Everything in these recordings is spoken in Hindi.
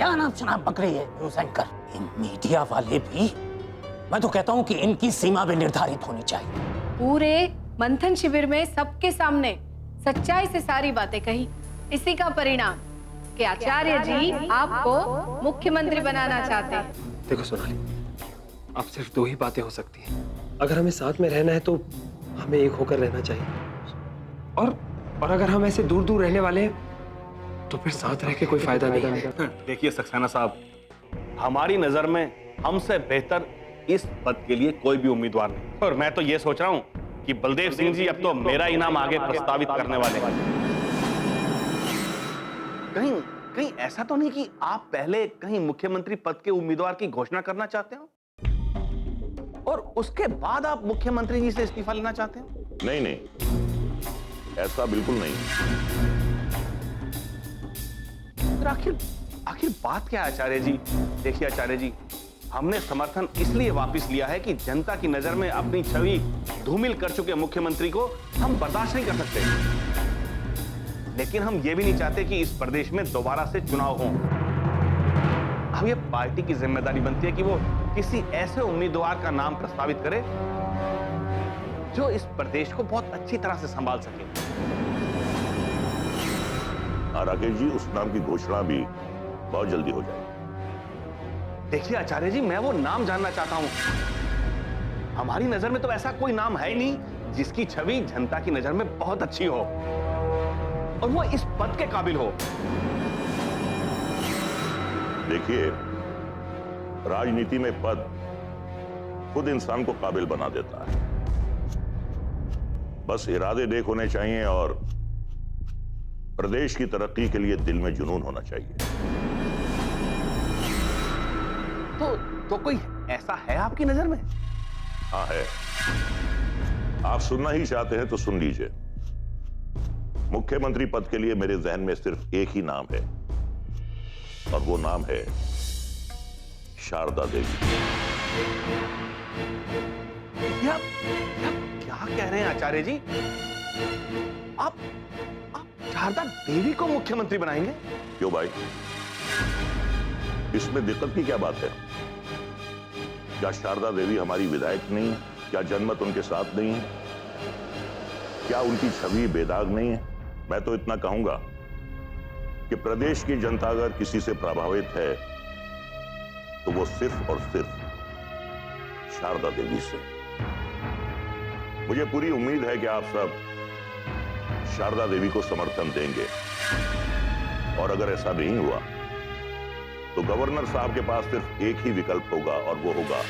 क्या नाम शनाब पकड़ी है न्यूज एंकर। इन मीडिया वाले भी, मैं तो कहता हूं कि इनकी सीमा भी निर्धारित होनी चाहिए। पूरे मंथन शिविर में सबके सामने सच्चाई से सारी बातें कही। इसी का परिणाम कि आचार्य जी आपको मुख्यमंत्री बनाना चाहते हैं। देखो सोनाली, अब सिर्फ दो ही बातें हो सकती हैं। अगर हमें साथ में रहना है तो हमें एक होकर रहना चाहिए, और अगर हम ऐसे दूर दूर रहने वाले हैं तो फिर साथ रह के कोई फायदा नहीं है। देखिए सक्सेना साहब, हमारी नजर में हमसे बेहतर इस पद के लिए कोई भी उम्मीदवार नहीं, और मैं तो ये सोच रहा हूं कि बलदेव सिंह जी अब तो मेरा इनाम आगे प्रस्तावित करने वाले हैं। कहीं कहीं ऐसा तो नहीं कि आप पहले कहीं मुख्यमंत्री पद के उम्मीदवार की घोषणा करना चाहते हो और उसके बाद आप मुख्यमंत्री जी से इस्तीफा लेना चाहते हो? नहीं नहीं, ऐसा बिल्कुल नहीं। आखिर बात क्या है आचार्य जी? देखिए आचार्य जी, हमने समर्थन इसलिए वापस लिया है कि जनता की नजर में अपनी छवि धूमिल कर चुके मुख्यमंत्री को हम बर्दाश्त नहीं कर सकते, लेकिन हम यह भी नहीं चाहते कि इस प्रदेश में दोबारा से चुनाव हो। अब ये पार्टी की जिम्मेदारी बनती है कि वो किसी ऐसे उम्मीदवार का नाम प्रस्तावित करे जो इस प्रदेश को बहुत अच्छी तरह से संभाल सके। राकेश जी, उस नाम की घोषणा भी बहुत जल्दी हो जाएगी। देखिए आचार्य जी, मैं वो नाम जानना चाहता हूं। हमारी नजर में तो ऐसा कोई नाम है ही नहीं जिसकी छवि जनता की नजर में बहुत अच्छी हो और वो इस पद के काबिल हो। देखिए, राजनीति में पद खुद इंसान को काबिल बना देता है, बस इरादे नेक होने चाहिए और प्रदेश की तरक्की के लिए दिल में जुनून होना चाहिए। तो कोई ऐसा है आपकी नजर में? हाँ है। आप सुनना ही चाहते हैं तो सुन लीजिए। मुख्यमंत्री पद के लिए मेरे जहन में सिर्फ एक ही नाम है और वो नाम है शारदा देवी। क्या कह रहे हैं आचार्य जी? आप शारदा देवी को मुख्यमंत्री बनाएंगे? क्यों भाई, इसमें दिक्कत की क्या बात है? क्या शारदा देवी हमारी विधायक नहीं है? क्या जनमत उनके साथ नहीं है? क्या उनकी छवि बेदाग नहीं है? मैं तो इतना कहूंगा कि प्रदेश की जनता अगर किसी से प्रभावित है तो वो सिर्फ और सिर्फ शारदा देवी से। मुझे पूरी उम्मीद है कि आप सब शारदा देवी को समर्थन देंगे, और अगर ऐसा नहीं हुआ तो गवर्नर साहब के पास सिर्फ एक ही विकल्प होगा और वो होगा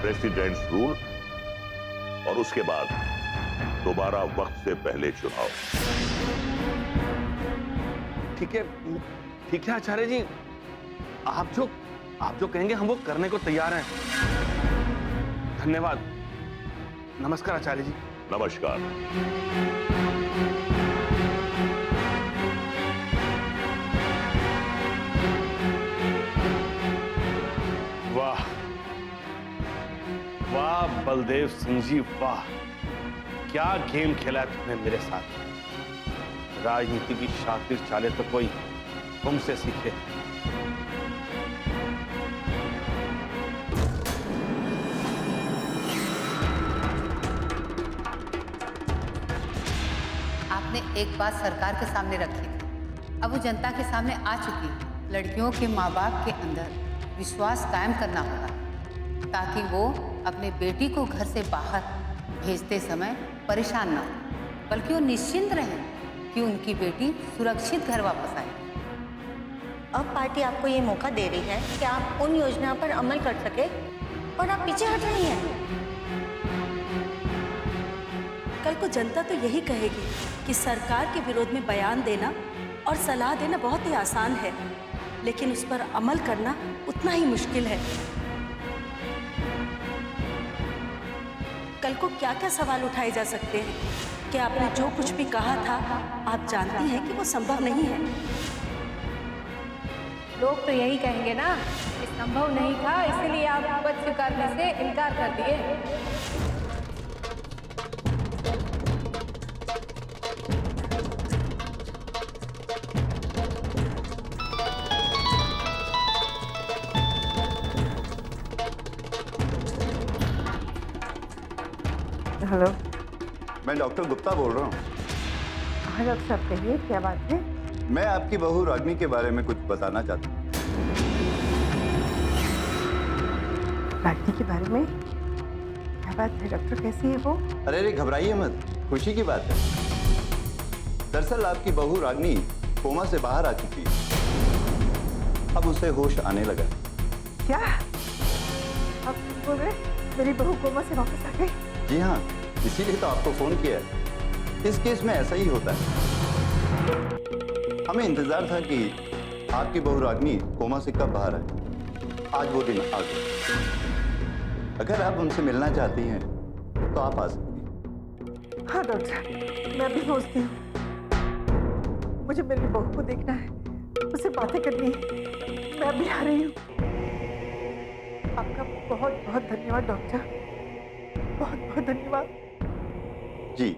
प्रेसिडेंट्स रूल, और उसके बाद दोबारा वक्त से पहले चुनाव। ठीक है आचार्य जी, आप जो कहेंगे हम वो करने को तैयार हैं। धन्यवाद। नमस्कार आचार्य जी। नमस्कार। वाह वाह बलदेव सिंह जी, वाह क्या गेम खेला है तुमने मेरे साथ। राजनीति की शातिर चालें तो कोई तुमसे सीखे। आपने एक बात सरकार के सामने रखी थी, अब वो जनता के सामने आ चुकी है। लड़कियों के माँ बाप के अंदर विश्वास कायम करना होगा ताकि वो अपने बेटी को घर से बाहर भेजते समय परेशान ना हो, बल्कि वो निश्चिंत रहें कि उनकी बेटी सुरक्षित घर वापस आए। अब पार्टी आपको ये मौका दे रही है कि आप उन योजना पर अमल कर सके और आप पीछे हट रही हैं। कल को जनता तो यही कहेगी कि सरकार के विरोध में बयान देना और सलाह देना बहुत ही आसान है, लेकिन उस पर अमल करना उतना ही मुश्किल है। कल को क्या क्या सवाल उठाए जा सकते हैं कि आपने जो कुछ भी कहा था आप जानती हैं कि वो संभव नहीं है। लोग तो यही कहेंगे ना कि संभव नहीं था, इसलिए आप पद स्वीकारने से इनकार कर दिए। हेलो, मैं डॉक्टर गुप्ता बोल रहा हूँ। हाँ डॉक्टर साहब कहिए, क्या बात है? मैं आपकी बहू रागनी के बारे में कुछ बताना चाहता हूँ। रागनी के बारे में? क्या बात है डॉक्टर, कैसी है वो? अरे घबराइए मत, खुशी की बात है। दरअसल आपकी बहू रागनी कोमा से बाहर आ चुकी है। अब उसे होश आने लगा। क्या आप बोल रहे मेरी बहू कोमा से वापस आ गई? जी हाँ, इसीलिए तो आपको फोन किया है। इस केस में ऐसा ही होता है। हमें इंतजार था कि आपकी बहू रागनी कोमा से कब बाहर आए। आज वो दिन आ गया। अगर आप उनसे मिलना चाहती हैं तो आप आ सकती हैं। हाँ डॉक्टर साहब, मैं भी पहुंचती हूँ। मुझे मेरी बहू को देखना है, उससे बातें करनी है। मैं भी आ रही हूँ। आपका बहुत बहुत धन्यवाद डॉक्टर, बहुत बहुत धन्यवाद। जी।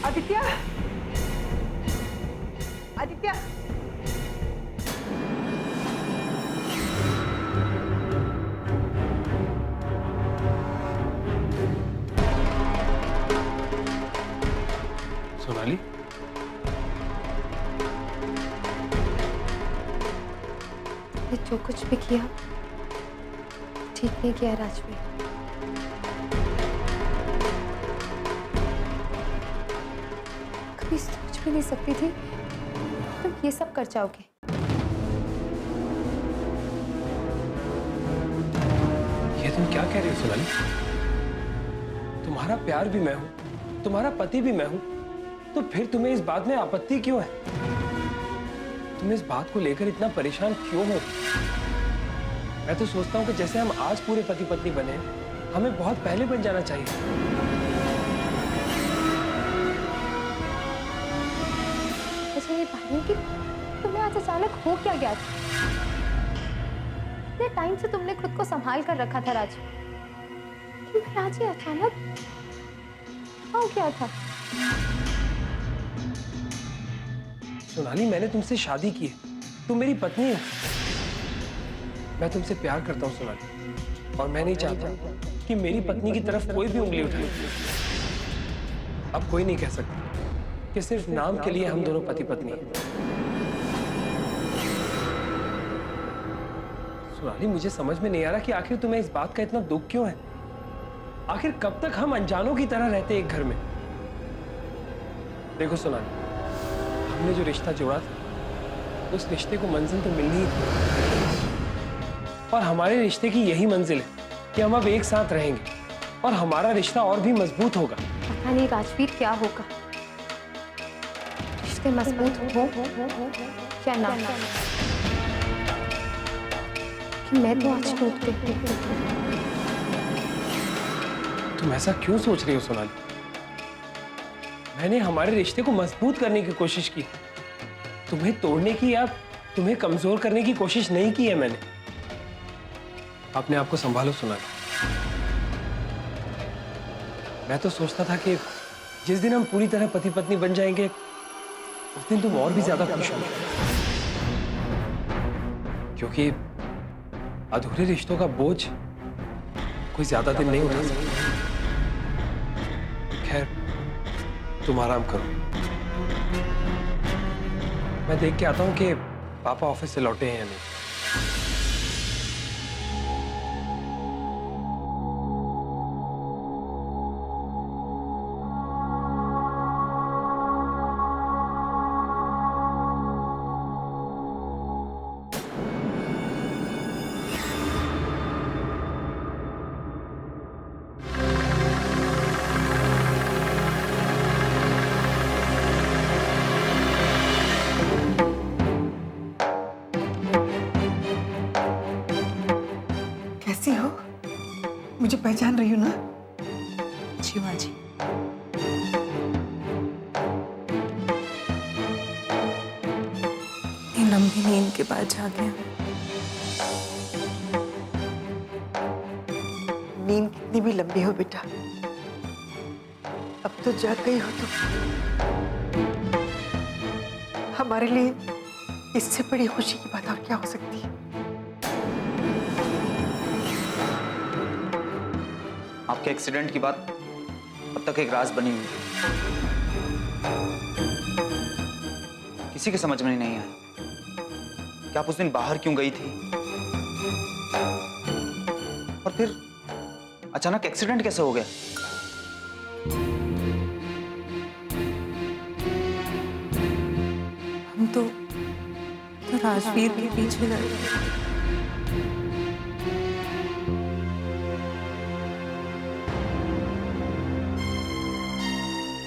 आदित्य, आदित्य, सोनाली, ये जो कुछ भी किया ठीक नहीं किया राजवीर। कभी सोच भी नहीं सकती थी तुम ये सब कर जाओगे। ये तुम क्या कह रही हो सोनाली? तुम्हारा प्यार भी मैं हूं, तुम्हारा पति भी मैं हूं, तो फिर तुम्हें इस बात में आपत्ति क्यों है? तुम इस बात को लेकर इतना परेशान क्यों हो? मैं तो सोचता हूं कि जैसे हम आज पूरे पति पत्नी बने, हमें बहुत पहले बन जाना चाहिए। अच्छा ये भाई कि तुम्हें आज अचानक हो क्या गया था? इतने टाइम से तुमने खुद को संभाल कर रखा था राज, क्यों आज ये अचानक हो गया था? सोनाली, मैंने तुमसे शादी की है, तुम मेरी पत्नी हो। मैं तुमसे प्यार करता हूँ सोनाली, और मैं नहीं चाहता कि मेरी पत्नी की तरफ कोई भी उंगली उठाए। अब कोई नहीं कह सकता कि सिर्फ नाम के लिए हम दोनों पति पत्नी हैं। सोनाली, मुझे समझ में नहीं आ रहा कि आखिर तुम्हें इस बात का इतना दुख क्यों है। आखिर कब तक हम अनजानों की तरह रहते एक घर में? देखो सोनाली, हमने जो रिश्ता जोड़ा था, उस रिश्ते को मंजिल तो मिलनी ही थी, और हमारे रिश्ते की यही मंजिल है कि हम अब एक साथ रहेंगे और हमारा रिश्ता और भी मजबूत होगा। पता नहीं राजवीर क्या होगा, रिश्ते मजबूत हो या ना, कि मैं तो आज टूट गई। तुम ऐसा क्यों सोच रही हो सोनाली? मैंने हमारे रिश्ते को मजबूत करने की कोशिश की, तुम्हें तोड़ने की या तुम्हें कमजोर करने की कोशिश नहीं की है मैंने। अपने आप को संभालो सोनाली। मैं तो सोचता था कि जिस दिन हम पूरी तरह पति पत्नी बन जाएंगे, उस दिन तुम और भी ज्यादा खुश होंगे, क्योंकि अधूरे रिश्तों का बोझ कोई ज्यादा दिन नहीं उठा सकता। खैर, तुम आराम करो, मैं देख के आता हूं कि पापा ऑफिस से लौटे हैं या नहीं। कैसी हो? मुझे पहचान रही हो ना? जी माँ जी। ये लंबी नींद के बाद जागे हम। नींद कितनी भी लंबी हो बेटा, अब तो जाग गई हो तुम। हमारे लिए इससे बड़ी खुशी की बात और क्या हो सकती है? आपके एक्सीडेंट की बात अब तक एक राज बनी हुई है। किसी के समझ में नहीं आया कि आप उस दिन बाहर क्यों गई थी, और फिर अचानक एक्सीडेंट कैसे हो गया। हम तो राजवीर के पीछे गए।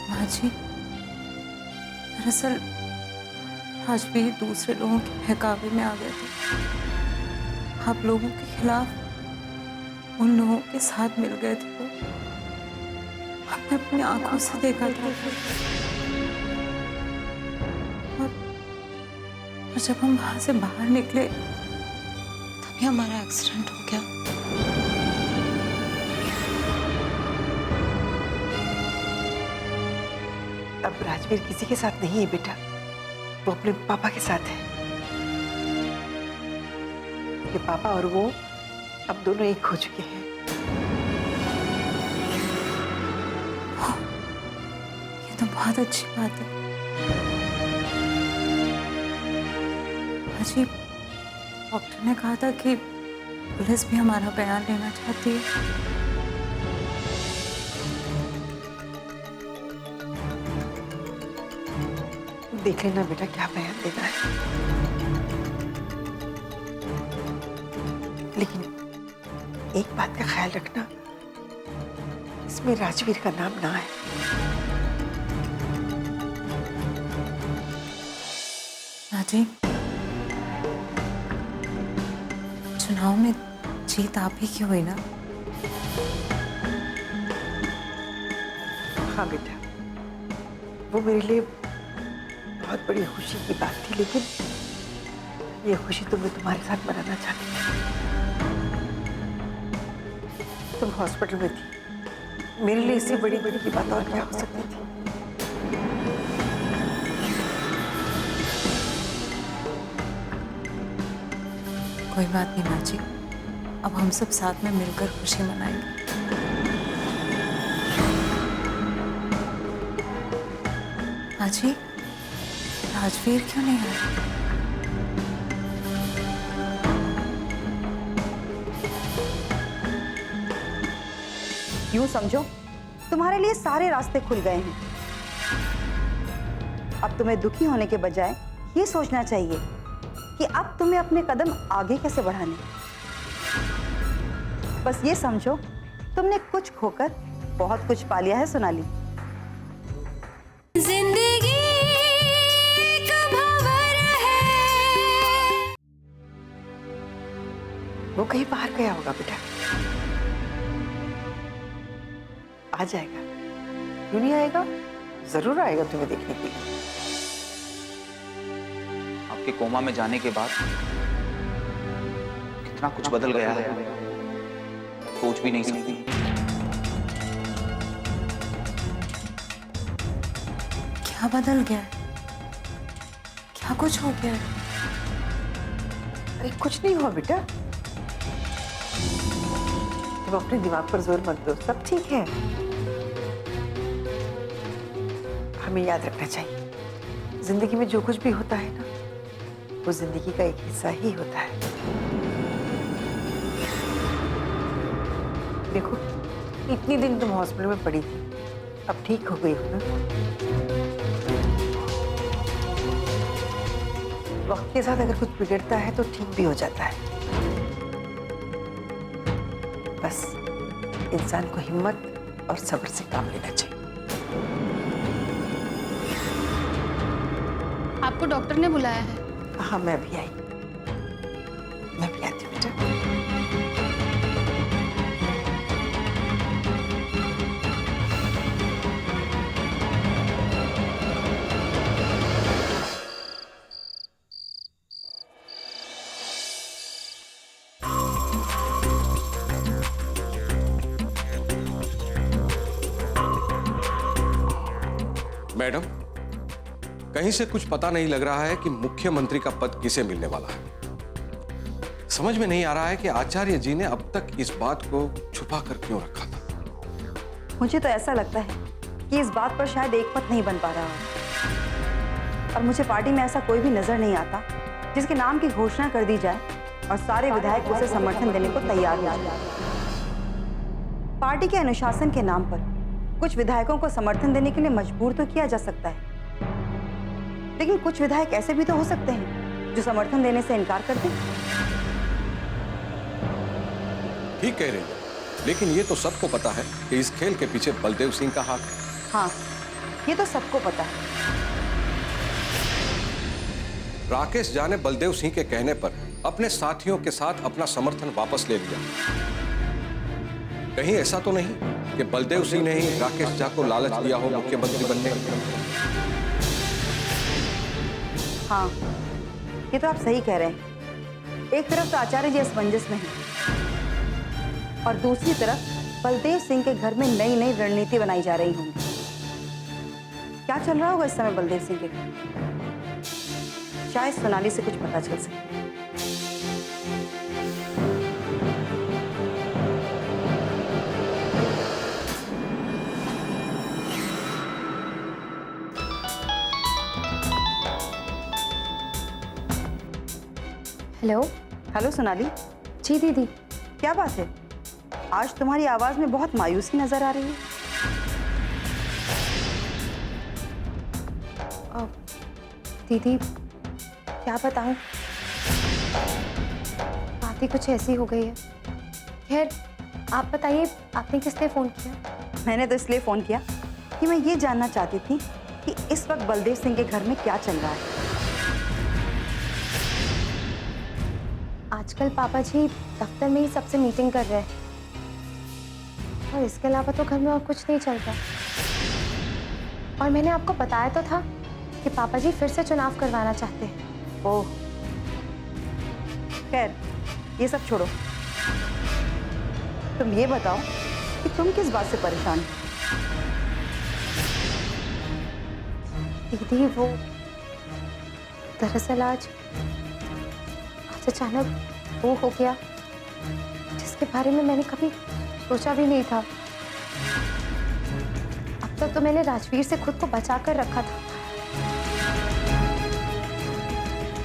माँ जी, दरअसल राजवीर दूसरे लोगों के बहकावे में आ गए थे। आप लोगों के खिलाफ उन लोगों के साथ मिल गए थे। वो हमने अपनी आंखों से देखा था। और जब हम वहां से बाहर निकले तभी हमारा एक्सीडेंट हो गया। अब राजवीर किसी के साथ नहीं है बेटा, वो अपने पापा के साथ है। ये पापा और वो अब दोनों एक हो चुके हैं। ये तो बहुत अच्छी बात है। अजी, डॉक्टर ने कहा था कि पुलिस भी हमारा बयान लेना चाहती है। देख लेना बेटा क्या बयान देना है, लेकिन एक बात का ख्याल रखना, इसमें राजवीर का नाम ना है। जी, चुनाव में जीत आप ही की हुई ना? हाँ बेटा, वो मेरे लिए बहुत बड़ी खुशी की बात थी, लेकिन ये खुशी तो मैं तुम्हारे साथ मनाना चाहती थी। तुम हॉस्पिटल में थी, मेरे लिए इससे बड़ी की बात और क्या हो सकती थी। कोई बात नहीं माँ जी, अब हम सब साथ में मिलकर खुशी मनाएंगे। माँ जी, राजवीर क्यों नहीं आया? यूं समझो तुम्हारे लिए सारे रास्ते खुल गए हैं। अब तुम्हें दुखी होने के बजाय ये सोचना चाहिए कि अब तुम्हें अपने कदम आगे कैसे बढ़ाने। बस ये समझो तुमने कुछ खोकर बहुत कुछ पा लिया है सोनाली। जिंदगी एक भंवर है। वो कहीं बाहर गया होगा बेटा, आ जाएगा। क्यों नहीं आएगा? जरूर आएगा तुम्हें देखने के लिए। आपके कोमा में जाने के बाद कितना कुछ बदल गया है, सोच भी नहीं सकती। क्या बदल गया है? क्या कुछ हो गया है? अरे कुछ नहीं हुआ बेटा, तुम अपने दिमाग पर जोर मत दो, सब ठीक है। हमें याद रखना चाहिए, जिंदगी में जो कुछ भी होता है ना, वो जिंदगी का एक हिस्सा ही होता है। देखो, इतनी दिन तुम हॉस्पिटल में पड़ी थी, अब ठीक हो गई हो ना। वक्त के साथ अगर कुछ बिगड़ता है तो ठीक भी हो जाता है। बस इंसान को हिम्मत और सब्र से काम लेना चाहिए। आपको डॉक्टर ने बुलाया है? हाँ, मैं भी आई, मैं भी आती हूँ बेटा। मैडम, कहीं से कुछ पता नहीं लग रहा है कि मुख्यमंत्री का पद किसे मिलने वाला है। समझ में नहीं आ रहा है कि आचार्य जी ने अब तक इस बात को छुपा कर क्यों रखा था। मुझे तो ऐसा लगता है कि इस बात पर शायद एक मत नहीं बन पा रहा है। और मुझे पार्टी में ऐसा कोई भी नजर नहीं आता जिसके नाम की घोषणा कर दी जाए और सारे विधायक उसे समर्थन देने को तैयार हो जाए। पार्टी के अनुशासन के नाम पर कुछ विधायकों को समर्थन देने के लिए मजबूर तो किया जा सकता है, लेकिन कुछ विधायक ऐसे भी तो हो सकते हैं जो समर्थन देने से इनकार कर दें। ठीक कह रही है, लेकिन ये तो सबको पता है कि इस खेल के पीछे बलदेव सिंह का हाथ है। हाँ, ये तो सबको पता है। राकेश झा ने बलदेव सिंह के कहने पर अपने साथियों के साथ अपना समर्थन वापस ले लिया। कहीं ऐसा तो नहीं कि बलदेव सिंह ने ही राकेश झा को लालच दिया हो मुख्यमंत्री बनने? हाँ, ये तो आप सही कह रहे हैं। एक तरफ तो आचार्य जी असमंजस में हैं और दूसरी तरफ बलदेव सिंह के घर में नई नई रणनीति बनाई जा रही होंगी। क्या चल रहा होगा इस समय बलदेव सिंह के घर? शायद सोनाली से कुछ पता चल सके। हेलो। हेलो सोनाली। जी दीदी। क्या बात है, आज तुम्हारी आवाज में बहुत मायूसी नजर आ रही है। दीदी क्या बताऊं, बात ही कुछ ऐसी हो गई है। खैर आप बताइए, आपने किस लिए फोन किया? मैंने तो इसलिए फोन किया कि मैं ये जानना चाहती थी कि इस वक्त बलदेव सिंह के घर में क्या चल रहा है। आजकल पापा जी दफ्तर में ही सबसे मीटिंग कर रहे हैं और इसके अलावा तो घर में और कुछ नहीं चल रहा। और मैंने आपको बताया तो था कि पापा जी फिर से चुनाव करवाना चाहते हैं। ओह, खैर ये सब छोड़ो, तुम ये बताओ कि तुम किस बात से परेशान हो? दीदी वो दरअसल आज अचानक वो हो गया जिसके बारे में मैंने कभी सोचा भी नहीं था। अब तक तो मैंने राजवीर से खुद को बचा कर रखा था,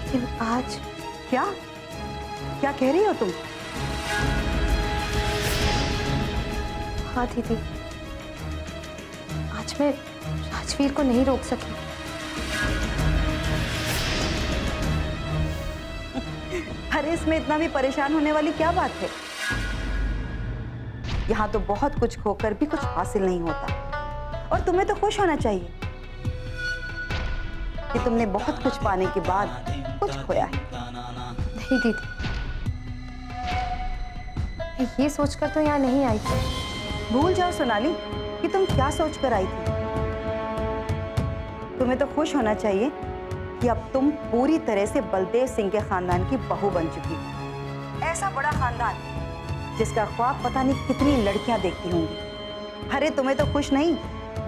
लेकिन आज क्या क्या कह रही हो तुम? हाँ दीदी, आज मैं राजवीर को नहीं रोक सकी। अरे इसमें इतना भी परेशान होने वाली क्या बात है? यहाँ तो बहुत कुछ खोकर भी कुछ हासिल नहीं होता और तुम्हें तो खुश होना चाहिए कि तुमने बहुत कुछ पाने के बाद कुछ खोया है। नहीं दीदी, मैं ये सोचकर तो यहाँ नहीं आई थी। भूल जाओ सोनाली कि तुम क्या सोचकर आई थी। तुम्हें तो खुश होना चाहिए कि अब तुम पूरी तरह से बलदेव सिंह के खानदान की बहू बन चुकी हो। ऐसा बड़ा खानदान जिसका ख्वाब पता नहीं कितनी लड़कियां देखती होंगी। अरे तुम्हें तो खुश नहीं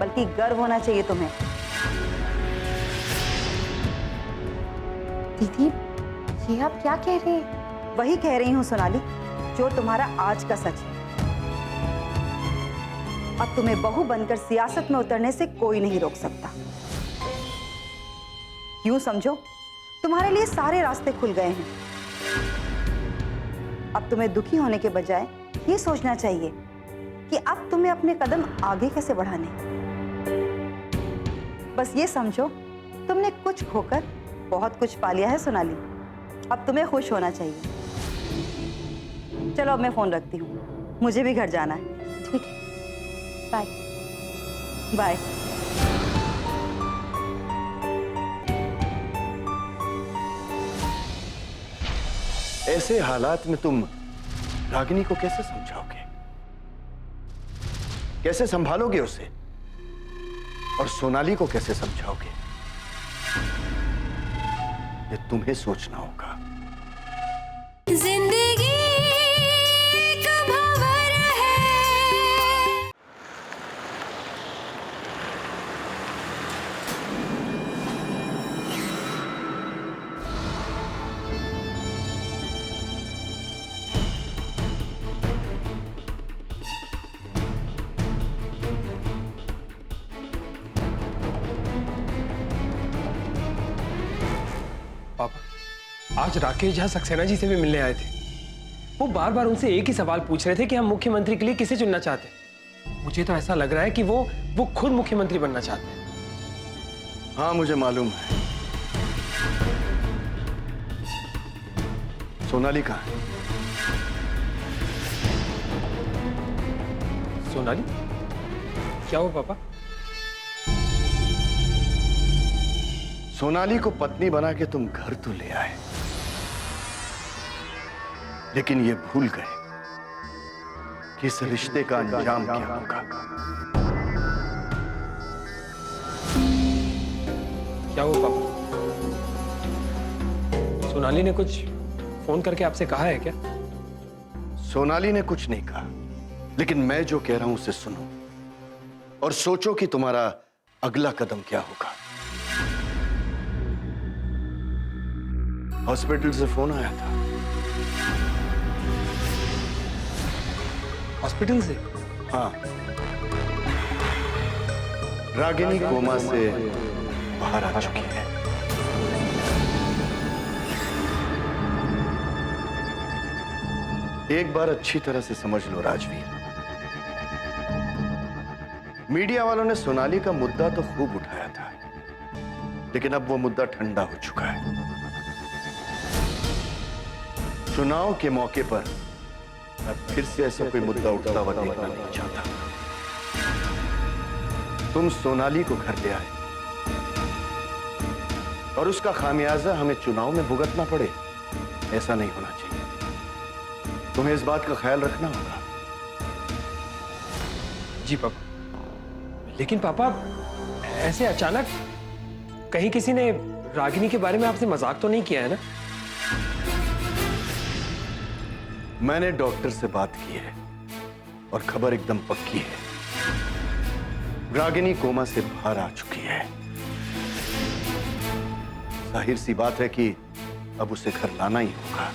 बल्कि गर्व होना चाहिए तुम्हें। दीदी ये आप क्या कह रही हैं? वही कह रही हूँ सोनाली जो तुम्हारा आज का सच है। अब तुम्हें बहू बनकर सियासत में उतरने से कोई नहीं रोक सकता। यूं समझो तुम्हारे लिए सारे रास्ते खुल गए हैं। अब तुम्हें दुखी होने के बजाय ये सोचना चाहिए कि अब तुम्हें अपने कदम आगे कैसे बढ़ाने। बस ये समझो तुमने कुछ खोकर बहुत कुछ पा लिया है सोनाली। अब तुम्हें खुश होना चाहिए। चलो अब मैं फोन रखती हूँ, मुझे भी घर जाना है। ठीक है, बाय बाय। ऐसे हालात में तुम रागिनी को कैसे समझाओगे, कैसे संभालोगे उसे, और सोनाली को कैसे समझाओगे, ये तुम्हें सोचना होगा। जिंदगी एक भंवर है। आज राकेश झा सक्सेना जी से भी मिलने आए थे। वो बार बार उनसे एक ही सवाल पूछ रहे थे कि हम मुख्यमंत्री के लिए किसे चुनना चाहते हैं। मुझे तो ऐसा लग रहा है कि वो खुद मुख्यमंत्री बनना चाहते हैं। हाँ, मुझे मालूम है। सोनाली कहाँ है? सोनाली? क्या हुआ पापा? सोनाली को पत्नी बना के तुम घर तो ले आए, लेकिन ये भूल गए कि इस रिश्ते का अंजाम क्या होगा। क्या हुआ पापा? सोनाली ने कुछ फोन करके आपसे कहा है क्या? सोनाली ने कुछ नहीं कहा, लेकिन मैं जो कह रहा हूं उसे सुनो और सोचो कि तुम्हारा अगला कदम क्या होगा। हॉस्पिटल से फोन आया था। हॉस्पिटल से? हाँ, रागिनी कोमा से बाहर आ चुकी है। एक बार अच्छी तरह से समझ लो राजवीर, मीडिया वालों ने सोनाली का मुद्दा तो खूब उठाया था, लेकिन अब वो मुद्दा ठंडा हो चुका है। चुनाव के मौके पर मैं फिर से ऐसा कोई मुद्दा उठता हुआ देखना नहीं चाहता। तुम सोनाली को घर ले आए और उसका खामियाजा हमें चुनाव में भुगतना पड़े, ऐसा नहीं होना चाहिए। तुम्हें इस बात का ख्याल रखना होगा। जी पापा। लेकिन पापा, ऐसे अचानक कहीं किसी ने रागिनी के बारे में आपसे मजाक तो नहीं किया है ना? मैंने डॉक्टर से बात की है और खबर एकदम पक्की है। रागिनी कोमा से बाहर आ चुकी है। जाहिर सी बात है कि अब उसे घर लाना ही होगा।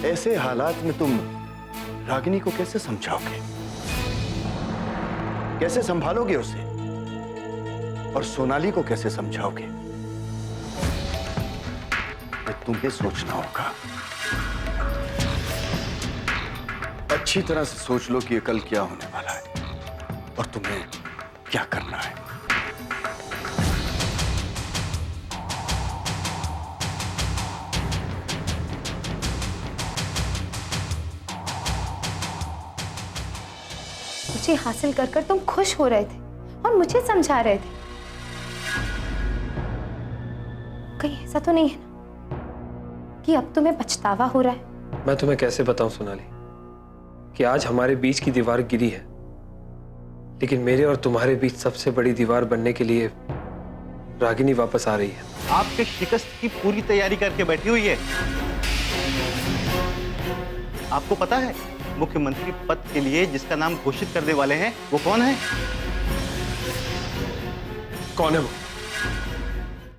ऐसे हालात में तुम रागिनी को कैसे समझाओगे, कैसे संभालोगे उसे, और सोनाली को कैसे समझाओगे, तुम्हें सोचना होगा। अच्छी तरह से सोच लो कि ये कल क्या होने वाला है और तुम्हें क्या करना है। मुझे हासिल कर कर तुम खुश हो रहे थे और मुझे समझा रहे थे। कहीं ऐसा तो नहीं है ना कि अब तुम्हें पछतावा हो रहा है? मैं तुम्हें कैसे बताऊं सोनाली कि आज हमारे बीच की दीवार गिरी है, लेकिन मेरे और तुम्हारे बीच सबसे बड़ी दीवार बनने के लिए रागिनी वापस आ रही है। आपके शिकस्त की पूरी तैयारी करके बैठी हुई है। आपको पता है मुख्यमंत्री पद के लिए जिसका नाम घोषित करने वाले हैं वो कौन है? कौन है वो?